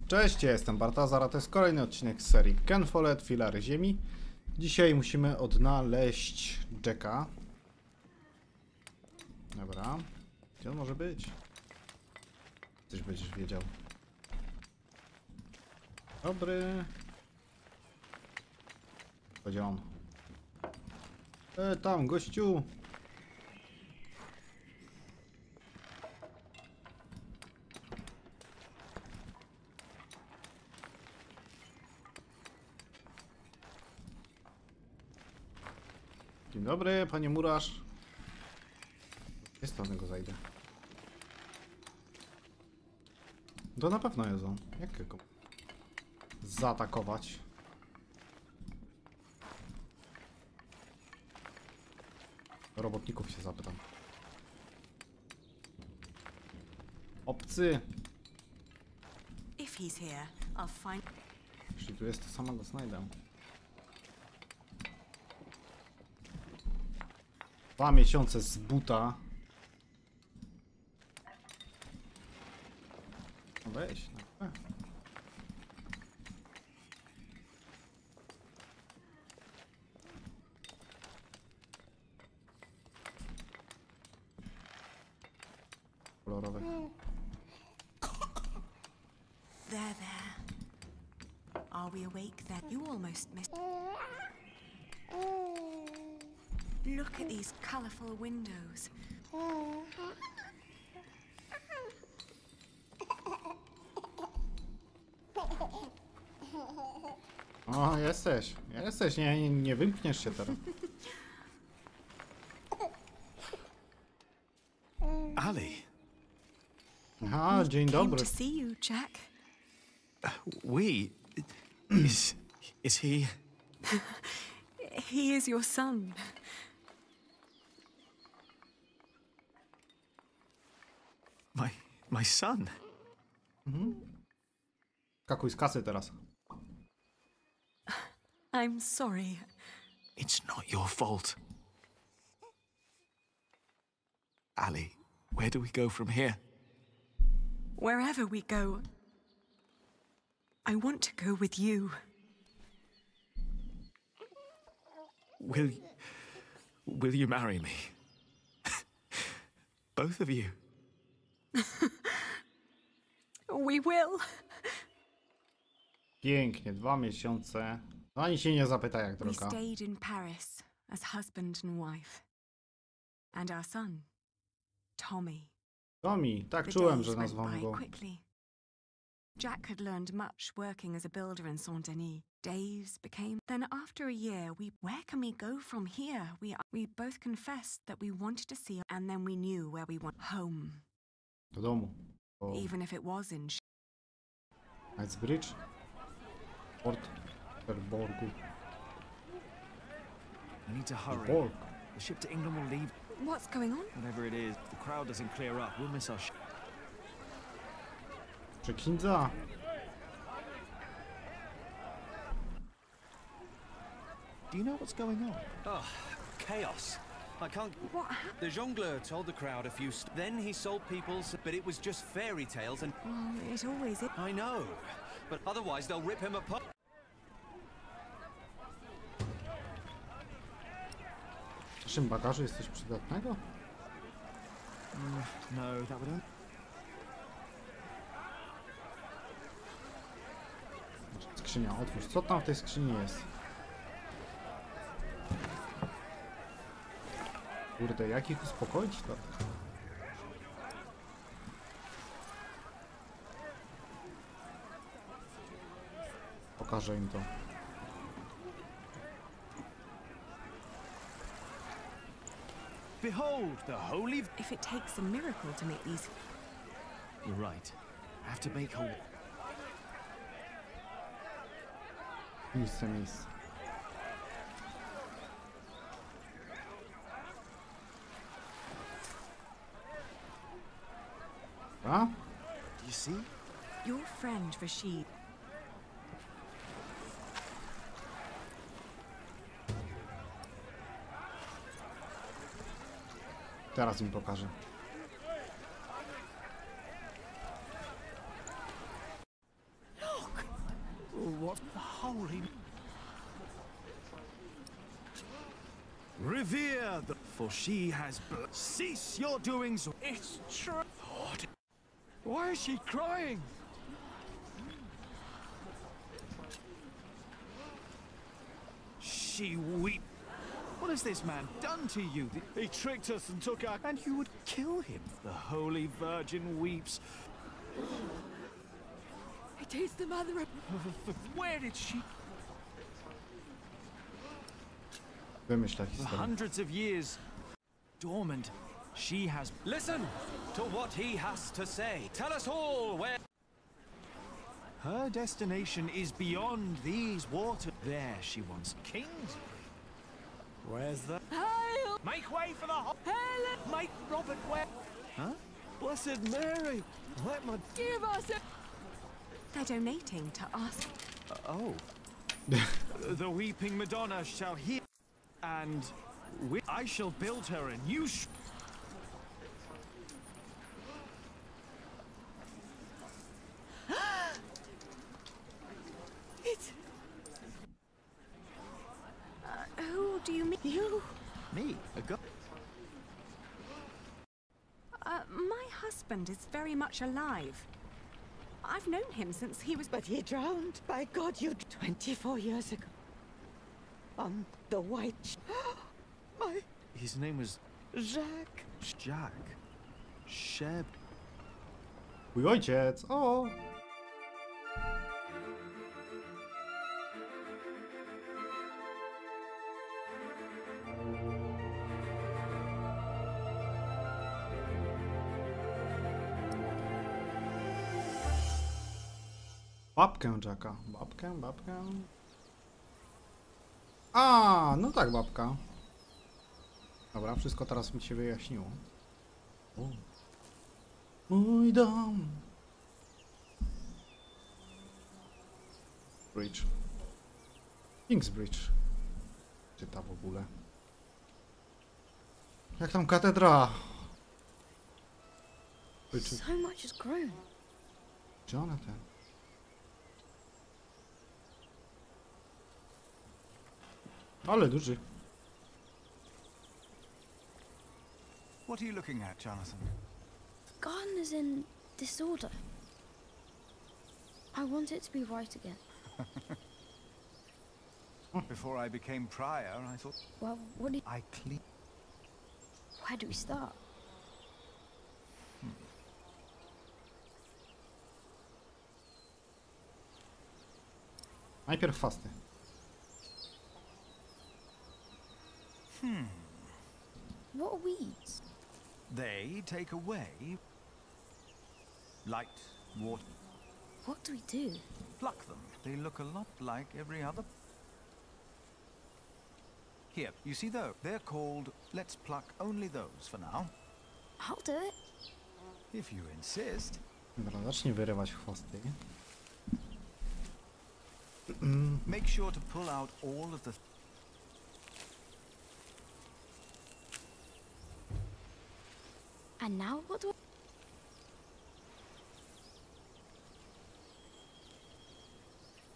Cześć, ja jestem Bartazar, a to jest kolejny odcinek z serii Follett Filary Ziemi. Dzisiaj musimy odnaleźć Jacka. Dobra. Gdzie on może być? Coś będziesz wiedział. Dobry. Gdzie on? Tam, gościu! Dzień dobry, panie murarz. Z tej strony go zajdę. To na pewno jest on. Jak go zaatakować? Robotników się zapytam. Obcy! Jeśli tu jest, to sama go znajdę. 2 miesiące z buta. No weź, no. Kolorowe. There. Are we awake then? You almost missed. Look at these colourful windows. O, jesteś. Nie wymkniesz się teraz. Ali. Aha, dzień dobry. Came to see you, Jack. Is he? He is your son. My son? Kakuj z kasy teraz. I'm sorry. It's not your fault. Ali, where do we go from here? Wherever we go, I want to go with you. Will you marry me? Both of you. We will. Pięknie, 2 miesiące. No ani się nie zapyta jak We droga. stayed in Paris as husband and wife. And our son, Tommy. Tommy, tak The czułem, days że went nazwam by go. quickly. Jack had learned much working as a builder in Saint-Denis. Days became... Then after a year, where can we go from here? We both confessed that we wanted to see... And then we knew where we want... Home. Do domu. O Even if it was in... Knightsbridge. Port Perborgu. We need to hurry. Borg. The ship to England will leave. What's going on? Whatever it is, the crowd doesn't clear up. We'll miss our ship. Przekindza. Do you know what's going on? Oh, chaos. I can't... What happened? The jongleur told the crowd a few... Then he sold people's... But it was just fairy tales and... Well, it always is. I know. But otherwise they'll rip him apart. W naszym bagażu jest coś przydatnego? No, that would... Skrzynia, otwórz. Co tam w tej skrzyni jest? Kurde, jak ich uspokoić to? Pokażę im to. Behold, the holy... If it takes a miracle to make these... You're right. Have to make whole... Miejsce. A? Do you see? Your friend, Rashid... Teraz im pokażę. holy... Revere the... For she has... Cease your doings! It's true! Lord. Why is she crying? She weep. What has this man done to you? He tricked us and took our... And you would kill him. The Holy Virgin weeps. It is the mother of... Where did she... Wymyśla For historię. hundreds of years, dormant, she has... Listen to what he has to say. Tell us all where... Her destination is beyond these waters. There she wants Kingsbury. Where's the... Hail! Make way for the... Helen! Make Robert way... Huh? Blessed Mary! Let my... Give us a... They're donating to us. Oh. The weeping Madonna shall hear... And... I shall build her a new... It's... Who do you mean? You! Me? A girl? My husband is very much alive. I've known him since he was... But he drowned. By God, you... 24 years ago. On the white... My... His name was... Jacques. Jack. Sheb... Mój ojciec! O! Babkę Jacka. Babkę. A, no tak, babka. Dobra, wszystko teraz mi się wyjaśniło. O. Mój dom. Bridge. Kingsbridge. Czyta w ogóle. Jak tam katedra? So much has grown. Jonathan. Ale duży. What are you looking at, Jonathan? The garden is in disorder. I want it to be right again. Before I became prior, I thought Well, what do you... I clean. Where do we start? Najpierw fasty. What are weeds? They take away light, water. What do we do? Pluck them. They look a lot like every other. Here, you see those? They're called. Let's pluck only those for now. I'll do it. If you insist. Dobra, zacznij wyrywać chwosty. Make sure to pull out all of the. And now what do I...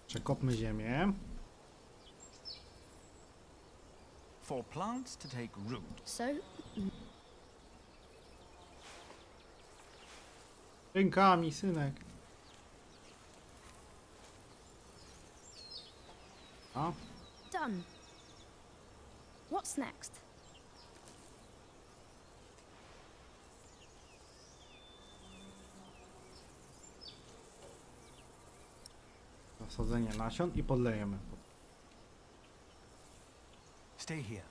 Przekopmy ziemię. For plants to take root, So... Rękami, synek. A? Done. What's next? Zasadzenie nasion i podlejemy. stay here.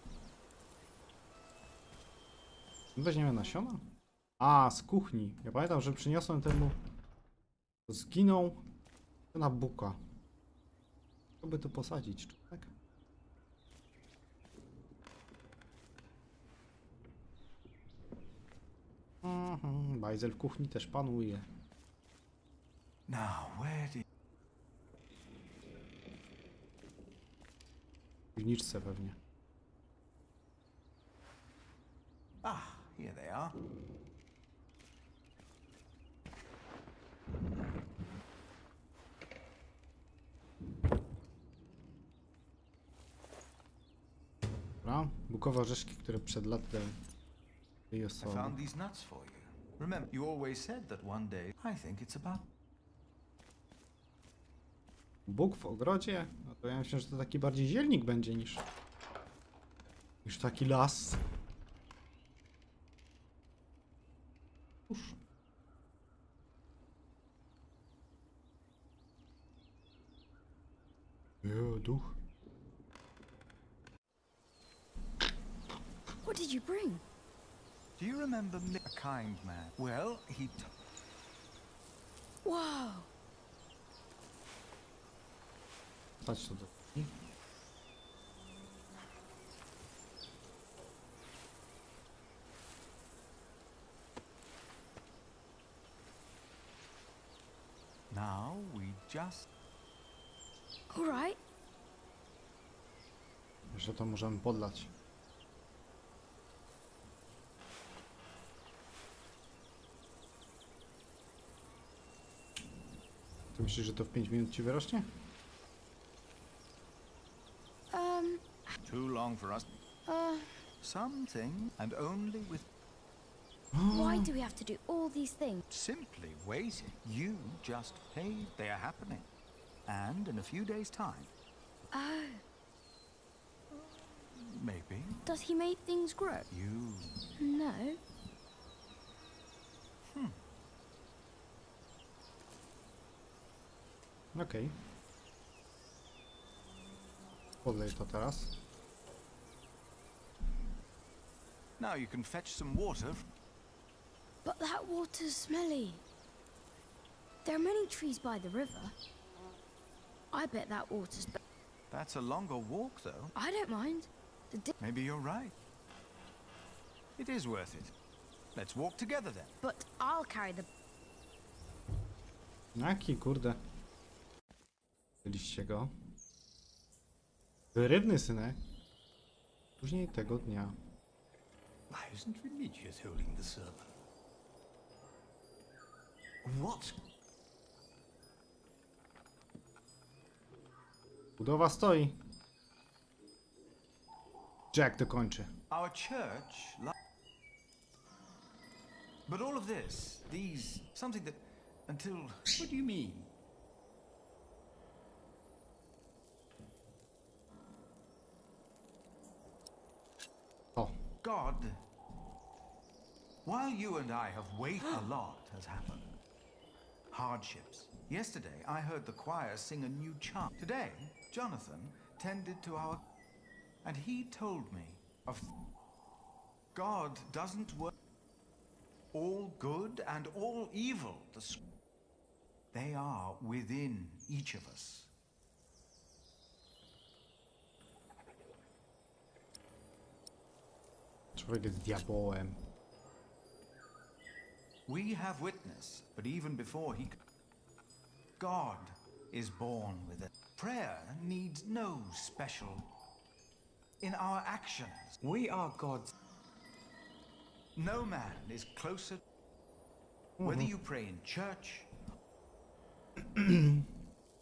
Weźmiemy nasiona? A, z kuchni. Ja pamiętam, że przyniosłem temu... Zginął na buka. Co by tu posadzić, człowiek? Bajzel w kuchni też panuje. Now, where did... W piwniczce pewnie. Ah, here they are. Dobra, bukowe orzeszki, które przed laty tej I osoby. found these nuts for you. Remember, you always said that one day. I think it's about. Bóg w ogrodzie? No to ja myślę, że to taki bardziej zielnik będzie niż taki las. Cóż. Duch. What did you bring? Do you remember a kind man? Well, he. Whoa! Patrz to do. Now we just. All right. Że to możemy podlać. Ty myślisz, że to w 5 minut ci wyrośnie? Too long for us. Something, and only with Why do we have to do all these things? simply waiting. You just paid. They are happening. And in a few days' time, Oh, maybe does he make things grow? you. No. Okej. Podlej to teraz. Now you can fetch some water. But that water's smelly. There are many trees by the river. I bet that water's... That's a longer walk, though. I don't mind. Maybe you're right. It is worth it. Let's walk together then. But I'll carry the... Jaki kurde. Byliście go. Wyrywny synek. Później tego dnia. I isn't religious holding the sermon. What? Budowa stoi. Jack dokończy. Our church. But all of this, these, something that, until. What do you mean? O. God. While you and I have waited, a lot has happened. Hardships. Yesterday, I heard the choir sing a new chant. Today, Jonathan tended to our... And he told me of... God doesn't work... All good and all evil. They are within each of us. Człowiek jest diabełem. We have witness, but even before he... God is born with it. Prayer needs no special... In our actions. We are God's. No man is closer... Whether you pray in church...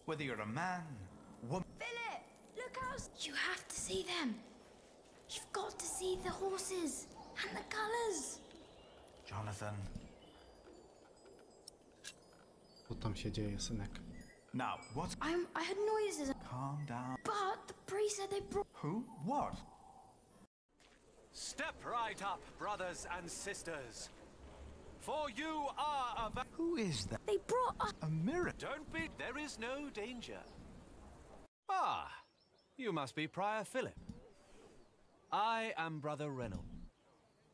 whether you're a man, woman... Philip! Look out! You have to see them. You've got to see the horses and the colours. Jonathan... Co tam się dzieje, synek? Now, what? I heard noises, Calm down. but the priest said they brought... Who? What? Step right up, brothers and sisters. For you are a... Who is that? They brought us... A mirror? Don't be... There is no danger. Ah, you must be Prior Philip. I am Brother Reynold.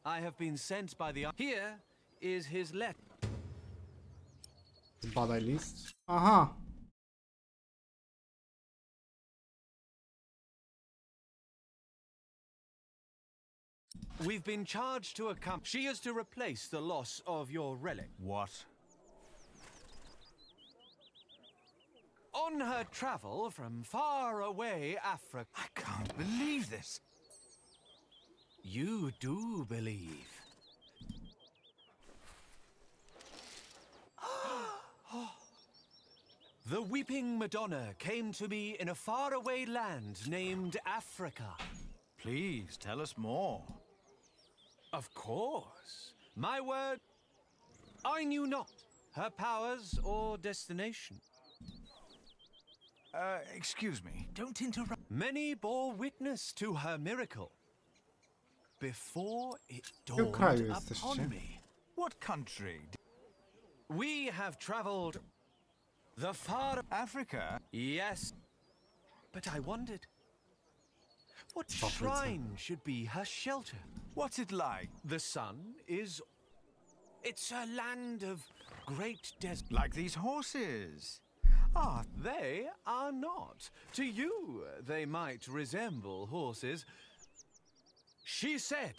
I have been sent by the... Here is his letter. Badaj list. Aha! We've been charged to accompany... She is to replace the loss of your relic. What? On her travel from far away Africa... I can't believe this. You do believe. The Weeping Madonna came to me in a faraway land named Africa. Please tell us more. Of course. My word, I knew not her powers or destination. Excuse me, don't interrupt. Many bore witness to her miracle before it W kraju dawned jesteście? upon me. What country? We have traveled the far... Africa? Yes. But I wondered, what Paprika. shrine should be her shelter? What's it like? The sun is... It's a land of great desert. Like these horses. Ah, They are not. To you, they might resemble horses. She said,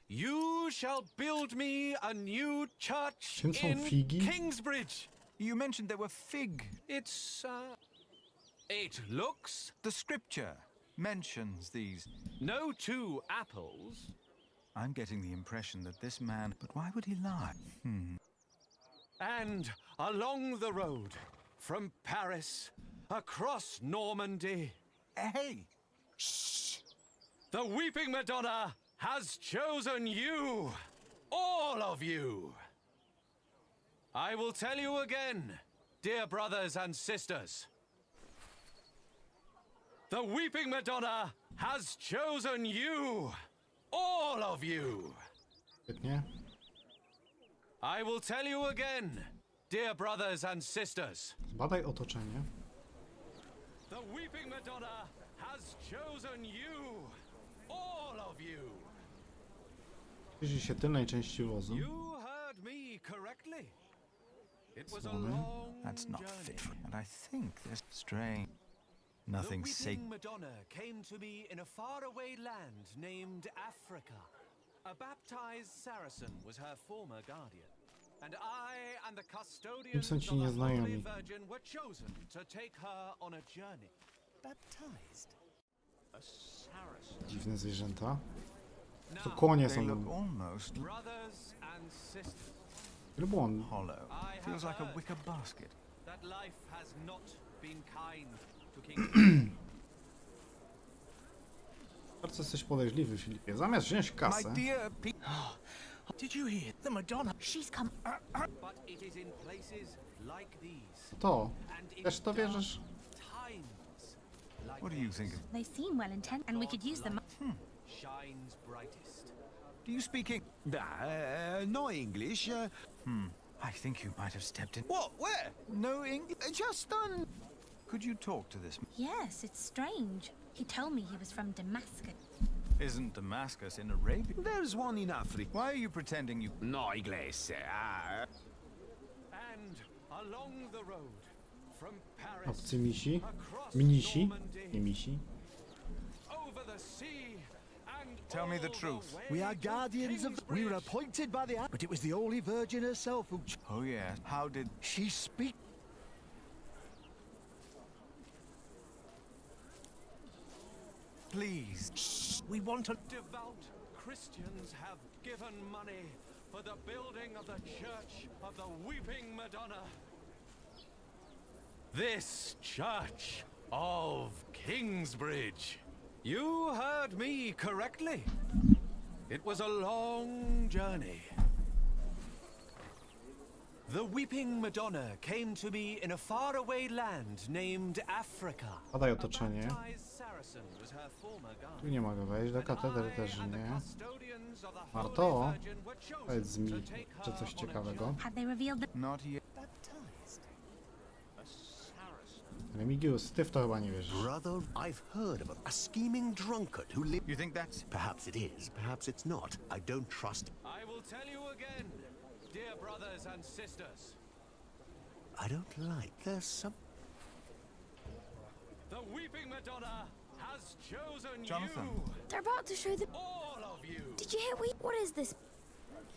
"You shall build me a new church Czym są in figi? Kingsbridge." you mentioned there were fig. It's, it looks... The scripture mentions these. No two apples. I'm getting the impression that this man... But why would he lie? And along the road, from Paris, across Normandy, Hey! the Weeping Madonna has chosen you, all of you. I will tell you again, dear brothers and sisters. The Weeping Madonna has chosen you, all of you. Świetnie. I will tell you again, dear brothers and sisters. Zbadaj otoczenie. The Weeping Madonna has chosen you, all of you. Przyjrzyj się tylnej części wozu. You heard me correctly. It was a Sorry. long That's not journey. fit for... And I think there's strange... The Nothing Weeping sacred. Madonna came to me in a faraway land named Africa. A baptized Saracen was her former guardian. And I and the custodians są of ci the Holy nieznajomi? Virgin were chosen to take her on a journey. Baptized? A Saracen? Dziwne zwierzęta. To Now, konie They są. look almost brothers and sisters, Rybłon. hollow. I Feels have like a heard wicker basket. that life has not been kind to King. Bardzo jesteś podejrzliwy, Filipie. Zamiast wziąć My kasę, dear Did you hear? The Madonna. She's come. But it is in places like these to and in też to dark wierzysz? times like What do you these, think of... They seem well intended, and we could use them. shines brightest. Do you speak No English. I think you might have stepped in... What? Where? No English? Just done. Could you talk to this... Yes, it's strange. He told me he was from Damascus. Isn't Damascus in Arabia? There's one in Africa. Why are you pretending you... No English. And along the road from Paris Obcy misi? across Minisi? Normandy, Nie misi. over the sea and Tell me the all truth. way We are to guardians of. We were Kingsbridge. appointed by the. But it was the Holy Virgin herself who. Oh, yeah. How did... She speak. Please. We want to. Devout Christians have given money for the building of the Church of the Weeping Madonna. This Church of Kingsbridge. You heard me correctly. It was a long journey. The Weeping Madonna came to me in a faraway land named Africa. Badaj A otoczenie. baptized Saracen was her former Tu guardian. nie mogę wejść, do katedry też nie. Warto. Powiedz mi, czy coś ciekawego. Have they revealed the Not yet. Baptized. A Saracen. Remigius, ty w to chyba nie wierzysz. Brother, I've heard of a scheming drunkard who lives. You think that's... Perhaps it is, perhaps it's not. I don't trust. I will tell you again, dear brothers and sisters. I don't like. There's some. The Weeping Madonna has chosen Jonathan. you, They're about to show the. all of you. Did you hear? What is this?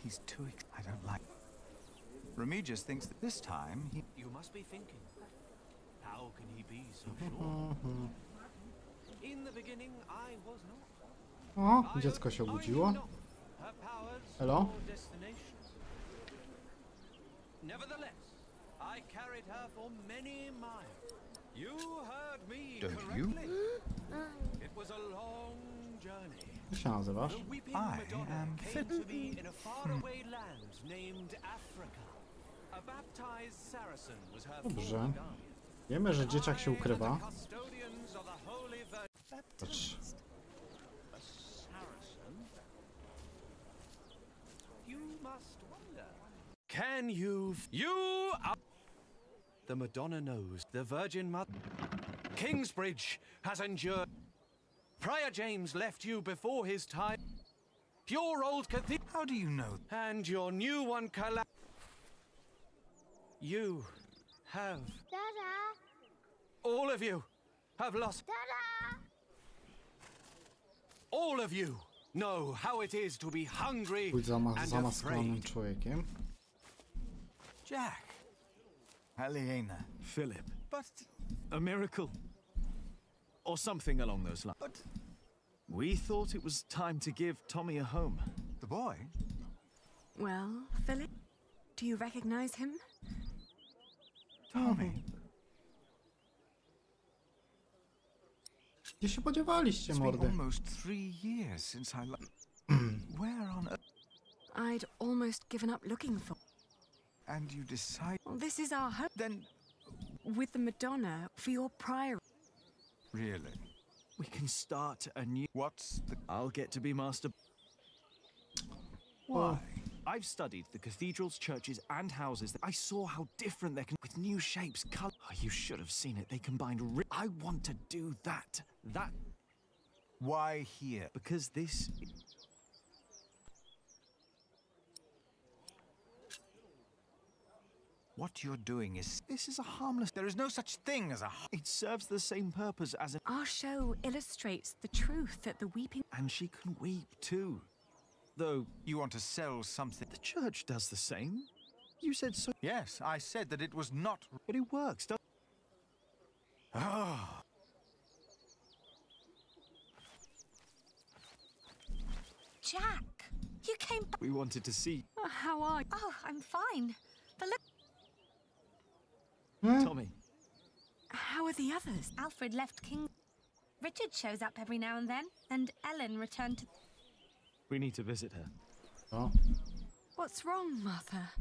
He's too... I don't like... Remigius thinks that this time he... You must be thinking, how can he be so sure? In the beginning, I was not. O, dziecko się I obudziło. knew not her powers Hello? or destination. Nevertheless, I carried her for many miles. You heard me Don't you? correctly. It was a long journey. Jak się nazywasz? The weeping I Madonna am came to me in a faraway land named Africa. A baptized Saracen was her Dobrze. former guide. Wiemy, że dzieciak się ukrywa. I, the custodians of the Holy Virgin. Patrz. A Saracen? You must wonder. Can you? You are. The Madonna knows. The Virgin Mother. Kingsbridge has endured. Prior James left you before his time. Your old cathedral. How do you know? And your new one collapsed. You have. Dada! All of you have lost. Dada! All of you know how it is to be hungry Pójdź and zamaskowanym afraid. człowiekiem. Jack. Helena. Philip. But... A miracle. Or something along those lines. But... We thought it was time to give Tommy a home. The boy? Well, Philip, do you recognize him? Tommy. Gdzie się podziewaliście, It's been mordy? almost 3 years since I Where on earth? I'd almost given up looking for. And you decide... Well, this is our home. Then... With the Madonna for your prior. Really? We can start a new... What's the... I'll get to be master... Why? I've studied the cathedrals, churches, and houses. I saw how different they can... With new shapes, color... Oh, you should have seen it. They combined... I want to do that. That... Why here? Because this... What you're doing is... This is a harmless... There is no such thing as a... It serves the same purpose as an... Our show illustrates the truth that the weeping. And she can weep, too. Though... You want to sell something... The church does the same. You said so... Yes, I said that it was not... But it works, doesn't it? Ah. Jack, you came back. We wanted to see... How are you? Oh, I'm fine. But look, Tommy. How are the others? Alfred left King. Richard shows up every now and then, and Ellen returned to... We need to visit her. O, What's wrong, Mother?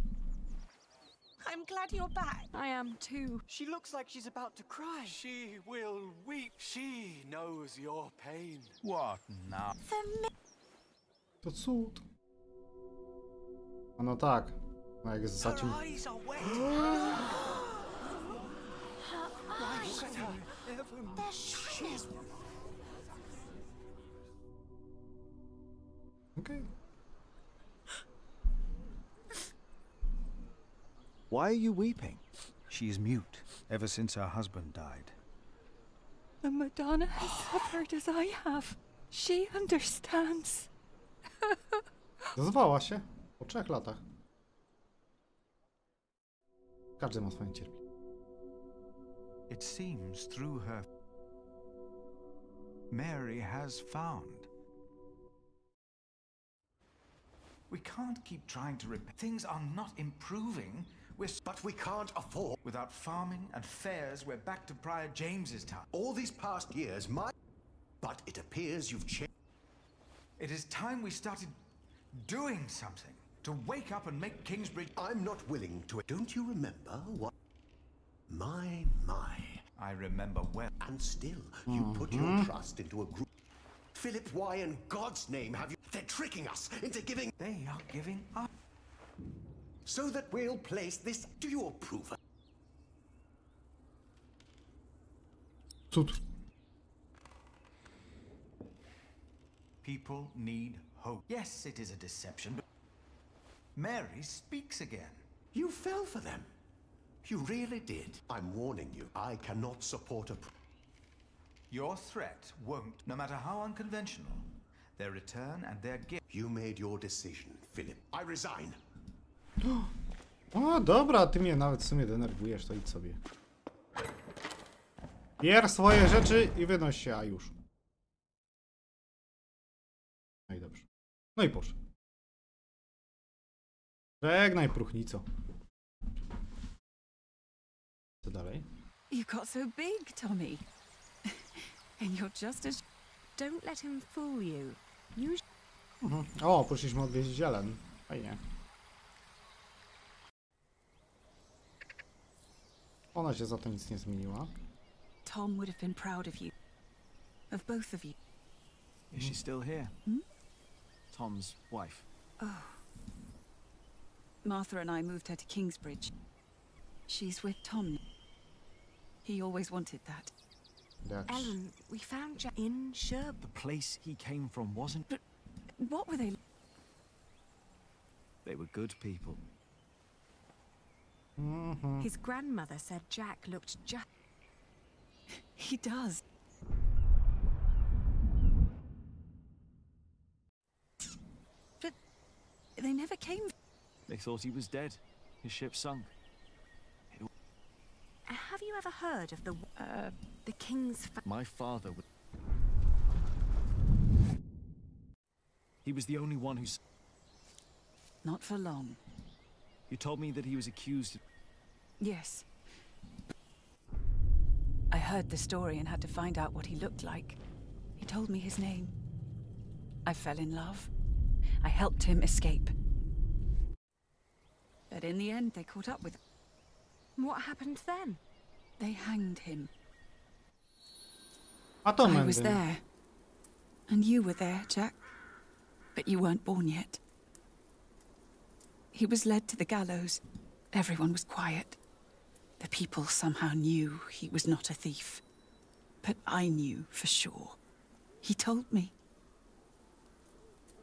I'm glad you're back. I am too. She looks like she's about to cry. She will weep. She knows your pain. What now? to cud. A no tak. No jak jest zaciąg... Eyes are wet. They're shining. Okej. Why are you weeping? She is mute ever since her husband died. The Madonna has suffered as I have. She understands. Zazwała się po 3 latach. Każdy ma swoje cierpienie. It seems through her... Mary has found. We can't keep trying to repair. Things are not improving. But we can't afford... Without farming and fairs, we're back to Prior James's time. All these past years, But it appears you've changed. It is time we started doing something. To wake up and make Kingsbridge... I'm not willing to... Don't you remember what... My. I remember well. And still, you put your trust into a group... Philip, why in God's name have you... They're tricking us into giving... They are giving up. So that we'll place this... Do you approve? Cud. People need hope. Yes, it is a deception, but... Mary speaks again. You fell for them. You really did. I'm warning you, I cannot support a... Your threat won't, no matter how unconventional. Their return and their gift. You made your decision, Philip. I resign. O, dobra, ty mnie nawet w sumie denerwujesz, to idź sobie. Bier swoje rzeczy i wynoś się, a już. No i dobrze. No i poszedł. Żegnaj, próchnico. Co dalej? You got so big, Tommy. And you're just as... don't let him fool you. O, poszliśmy odwiedzić zielen. Fajnie. Ona się za to nic nie zmieniła. Tom would have been proud of you. Of both of you. Is she still here? Tom's wife. Oh. Martha and I moved her to Kingsbridge. She's with Tom. He always wanted that. Ellen, we found Jack in Sherb. The place he came from wasn't... But what were they? They were good people. His grandmother said Jack looked just... He does. But they never came. They thought he was dead. His ship sunk. Have you ever heard of the king's... My father would... He was the only one who's... Not for long. You told me that he was accused... Yes. I heard the story and had to find out what he looked like. He told me his name. I fell in love. I helped him escape. But in the end, they caught up with him. What happened then? They hanged him. I was there. And you were there, Jack. But you weren't born yet. He was led to the gallows. Everyone was quiet. The people somehow knew he was not a thief. But I knew for sure. He told me.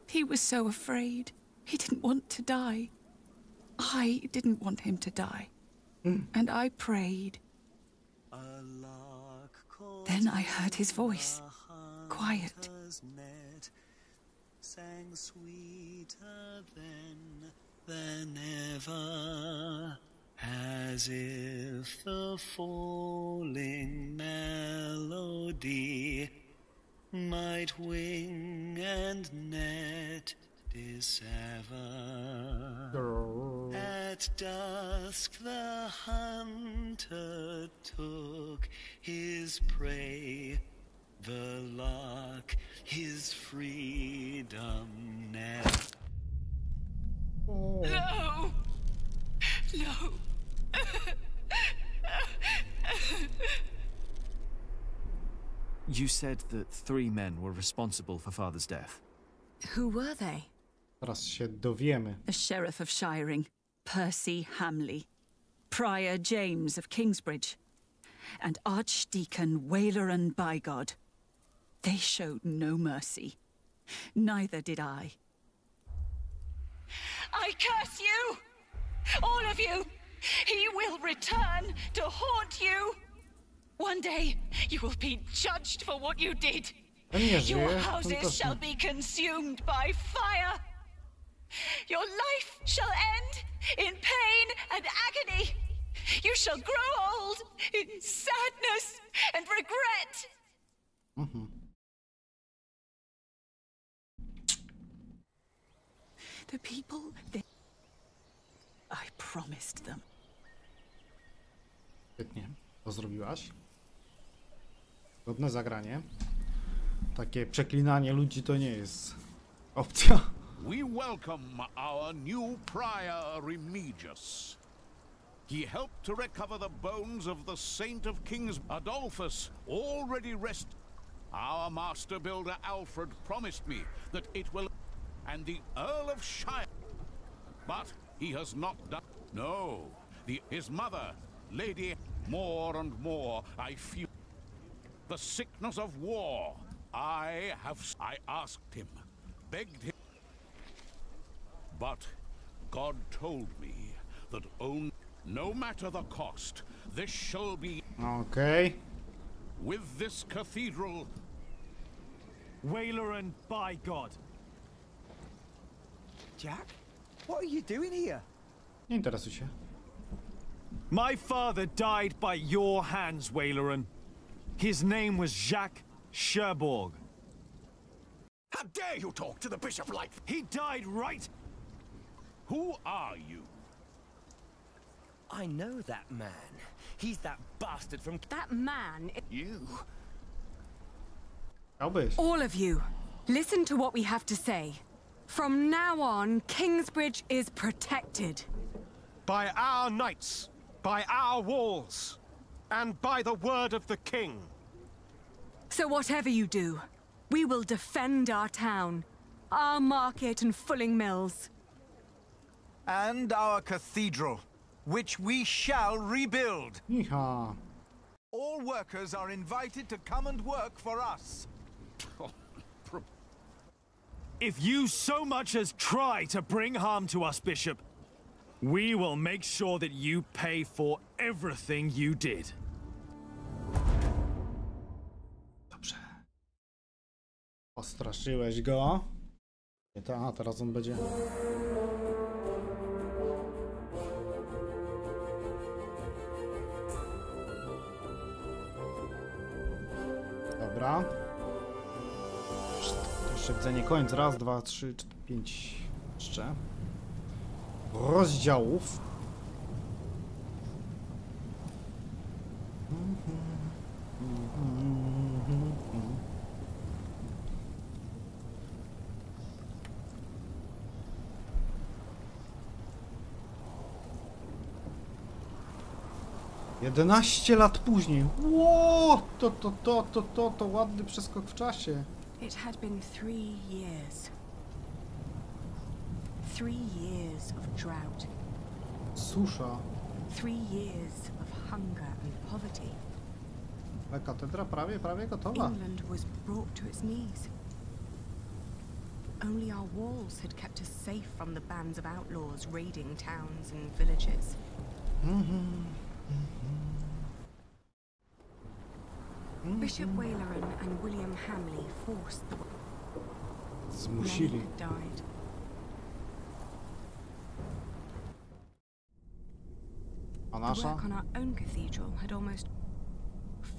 He was so afraid. He didn't want to die. I didn't want him to die. And I prayed. Then I heard his voice. Quiet. Sang sweeter than ever, as if the falling melody might wing and net dissever. At dusk the hunter took his prey, the lark his freedom net. No! No! You said that 3 men were responsible for Father's death. Who were they? Teraz się dowiemy. The Sheriff of Shiring, Percy Hamley, Prior James of Kingsbridge, and Archdeacon Waleran Bygod. They showed no mercy. Neither did I. I curse you! All of you! He will return to haunt you! One day, you will be judged for what you did. Your houses shall be consumed by fire. Your life shall end in pain and agony. You shall grow old in sadness and regret. The people, I promised them. Świetnie. To zrobiłaś. Godne zagranie. Takie przeklinanie ludzi to nie jest opcja. We welcome our new prior Remigius. He helped to recover the bones of the Saint of Kings Adolphus, already rest. Our master builder Alfred promised me that it will, and the Earl of Shire. But he has not done. No, his mother, Lady, more and more I feel the sickness of war. I asked him, begged him, but God told me that no matter the cost, this shall be. Okay. With this cathedral. Waleran Bygod. Jack, what are you doing here? Nie interesuj się. My father died by your hands, Waleran. His name was Jacques Cherbourg. How dare you talk to the bishop like... He died, right? Who are you? I know that man. He's that bastard from... That man... You? All of you, listen to what we have to say. From now on, Kingsbridge is protected. By our knights, by our walls, and by the word of the king. So whatever you do, we will defend our town, our market and fulling mills. And our cathedral, which we shall rebuild. Yeehaw. All workers are invited to come and work for us. If you so much as try to bring harm to us, Bishop, we will make sure that you pay for everything you did. Dobrze. Ostraszyłeś go. A teraz on będzie... Dobra. To jeszcze widzę nie koniec. Raz, dwa, trzy, cztery, pięć jeszcze rozdziałów. Jedenaście lat później. Ło! To ładny przeskok w czasie. It had been 3 years. 3 years of drought. Susza. 3 years of hunger and poverty. Ale katedra prawie gotowa. England was brought to its knees. Only our walls had kept us safe from the bands of outlaws raiding towns and villages. Bishop Waleran and William Hamley forced the... Zmusili. Many had died. A The nasza? work on our own cathedral had almost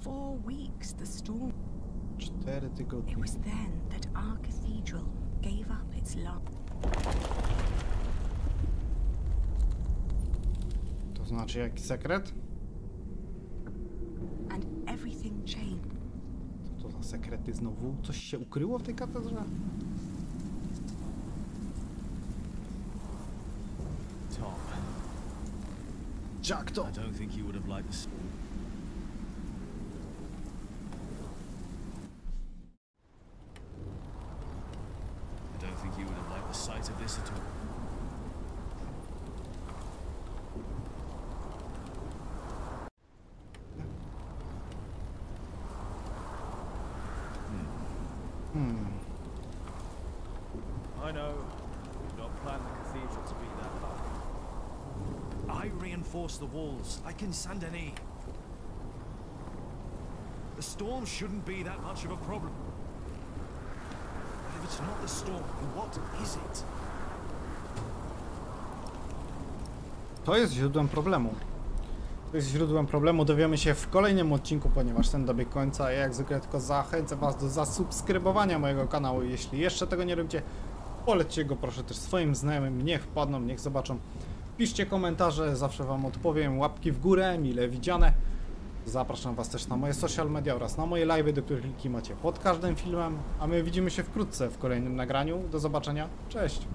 4 weeks the storm. 4 tygodnie. It was then that our cathedral gave up its love. To znaczy jaki sekret? And everything changed. Co to za sekrety znowu? Coś się ukryło w tej katedrze? Tom. Jack to. I don't think you would have liked this. I don't think you would have liked the sight of this at all. I know we've not planned the cathedral to be that high. I reinforced the walls, like in Saint-Denis. The storm shouldn't be that much of a problem. But if it's not the storm, what is it? To jest źródłem problemu. To jest źródłem problemu. Dowiemy się w kolejnym odcinku, ponieważ ten dobiegł końca. Ja jak zwykle tylko zachęcam was do zasubskrybowania mojego kanału. Jeśli jeszcze tego nie robicie, polećcie go proszę też swoim znajomym. Niech wpadną, niech zobaczą. Piszcie komentarze, zawsze wam odpowiem. Łapki w górę, mile widziane. Zapraszam was też na moje social media oraz na moje live'y, do których linki macie pod każdym filmem. A my widzimy się wkrótce w kolejnym nagraniu. Do zobaczenia. Cześć!